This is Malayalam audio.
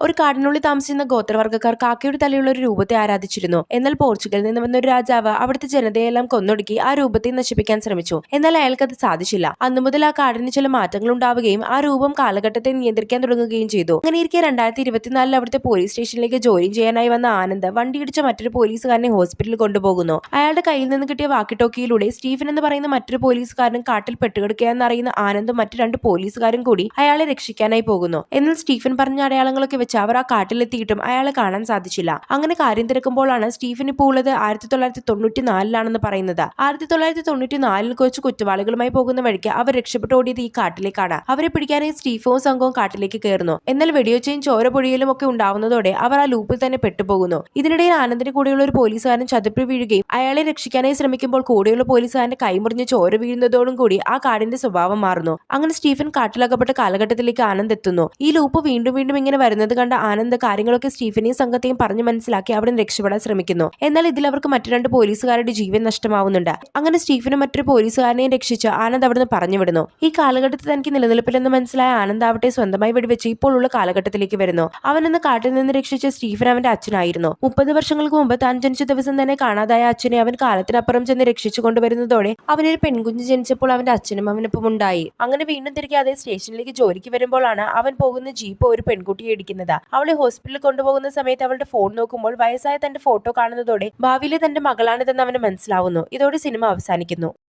ഒരു കാടിനുള്ളിൽ താമസിക്കുന്ന ഗോത്രവർഗ്ഗക്കാർ കാക്കയുടെ തലയുള്ള ഒരു രൂപത്തെ ആരാധിച്ചിരുന്നു. എന്നാൽ പോർച്ചുഗലിൽ നിന്ന് വന്ന ഒരു രാജാവ് അവിടുത്തെ ജനതയെല്ലാം കൊന്നൊടുക്കി ആ രൂപത്തെ നശിപ്പിക്കാൻ ശ്രമിച്ചു. എന്നാൽ അയാൾക്ക് അത് സാധിച്ചില്ല. അന്നു മുതൽ ആ കാടിന് ചില മാറ്റങ്ങൾ ഉണ്ടാവുകയും ആ രൂപം കാലഘട്ടത്തെ നിയന്ത്രിക്കാൻ തുടങ്ങുകയും ചെയ്തു. അങ്ങനെയിരിക്കെ 2024 അവിടുത്തെ പോലീസ് സ്റ്റേഷനിലേക്ക് ജോലി ചെയ്യാനായി വന്ന ആനന്ദ് വണ്ടിയിടിച്ച മറ്റൊരു പോലീസുകാരനെ ഹോസ്പിറ്റലിൽ കൊണ്ടുപോകുന്നു. അയാളുടെ കയ്യിൽ നിന്ന് കിട്ടിയ വാക്കി ടോക്കിയിലൂടെ സ്റ്റീഫൻ എന്ന് പറയുന്ന മറ്റൊരു പോലീസുകാരനും കാട്ടിൽ പെട്ടുകിടക്കുകയെന്ന് അറിയുന്ന ആനന്ദും മറ്റു 2 പോലീസുകാരും കൂടി അയാളെ രക്ഷിക്കാനായി പോകുന്നു. എന്നാൽ സ്റ്റീഫൻ പറഞ്ഞ അടയാളങ്ങളൊക്കെ വെച്ച് അവർ ആ കാട്ടിലെത്തിയിട്ടും അയാളെ കാണാൻ സാധിച്ചില്ല. അങ്ങനെ കാര്യം തിരക്കുമ്പോഴാണ് സ്റ്റീഫൻ ഇപ്പോൾ ഉള്ളത് 1994 പറയുന്നത്. 1994 കുറച്ച് കുറ്റവാളികളുമായി പോകുന്ന വഴിക്ക് അവർ രക്ഷപ്പെട്ടു ഓടിയത് ഈ കാട്ടിലേക്കാണ്. അവരെ പിടിക്കാനായി സ്റ്റീഫനും സംഘവും കാട്ടിലേക്ക് കയറുന്നു. എന്നാൽ വെടിവെച്ചയും ചോര പൊടിയലും ഒക്കെ ഉണ്ടാവുന്നതോടെ അവർ ആ ലൂപ്പിൽ തന്നെ പെട്ടുപോകുന്നു. ഇതിനിടയിൽ ആനന്ദിന് കൂടെയുള്ള ഒരു പോലീസുകാരൻ ചതുപ്പിൽ വീഴുകയും അയാളെ രക്ഷിക്കാനായി ശ്രമിക്കുമ്പോൾ കൂടെയുള്ള പോലീസുകാരന്റെ കൈമുറിഞ്ഞ് ചോര വീഴുന്നതോടും കൂടി ആ കാടിന്റെ സ്വഭാവം മാറുന്നു. അങ്ങനെ സ്റ്റീഫൻ കാട്ടിലകപ്പെട്ട കാലഘട്ടത്തിലേക്ക് ആനന്ദ് എത്തുന്നു. ഈ ലൂപ്പ് വീണ്ടും വീണ്ടും ഇങ്ങനെ വരുന്നത് കണ്ട ആനന്ദ് കാര്യങ്ങളൊക്കെ സ്റ്റീഫനെയും സംഘത്തെയും പറഞ്ഞു മനസ്സിലാക്കി അവിടെ നിന്ന് രക്ഷപ്പെടാൻ ശ്രമിക്കുന്നു. എന്നാൽ ഇതിൽ അവർക്ക് മറ്റു 2 പോലീസുകാരുടെ ജീവൻ നഷ്ടമാവുന്നുണ്ട്. അങ്ങനെ സ്റ്റീഫനും മറ്റൊരു പോലീസുകാരനെയും രക്ഷിച്ച് ആനന്ദ് അവിടുന്ന് പറഞ്ഞു വിടുന്നു. ഈ കാലഘട്ടത്തിൽ തനിക്ക് നിലനിൽപ്പില്ലെന്ന് മനസ്സിലായ ആനന്ദ് ആവട്ടെ സ്വന്തമായി വെടിവെച്ച് ഇപ്പോൾ ഉള്ള കാലഘട്ടത്തിലേക്ക് വരുന്നു. അവനെന്ന് കാട്ടിൽ നിന്ന് രക്ഷിച്ച സ്റ്റീഫൻ അവന്റെ അച്ഛനായിരുന്നു. 30 വർഷങ്ങൾക്ക് മുമ്പ് താൻ ജനിച്ച ദിവസം തന്നെ കാണാതായ അച്ഛനെ അവൻ കാലത്തിനപ്പുറം ചെന്ന് രക്ഷിച്ചു കൊണ്ടുവരുന്നതോടെ അവനൊരു പെൺകുഞ്ഞ് ജനിച്ചപ്പോൾ അവന്റെ അച്ഛനും അവനൊപ്പം ഉണ്ടായി. അങ്ങനെ വീണ്ടും തിരികെ അതേ സ്റ്റേഷനിലേക്ക് ജോലിക്ക് വരുമ്പോഴാണ് അവൻ പോകുന്ന ജീപ്പ് ഒരു പെൺകുട്ടിയെ ഇടിക്കുന്നത്. അവളെ ഹോസ്പിറ്റലിൽ കൊണ്ടുപോകുന്ന സമയത്ത് അവളുടെ ഫോൺ നോക്കുമ്പോൾ വയസ്സായ തന്റെ ഫോട്ടോ കാണുന്നതോടെ ഭാവിയിലെ തന്റെ മകളാണിതെന്ന് അവന് മനസ്സിലാവുന്നു. ഇതോടെ സിനിമ അവസാനിക്കുന്നു.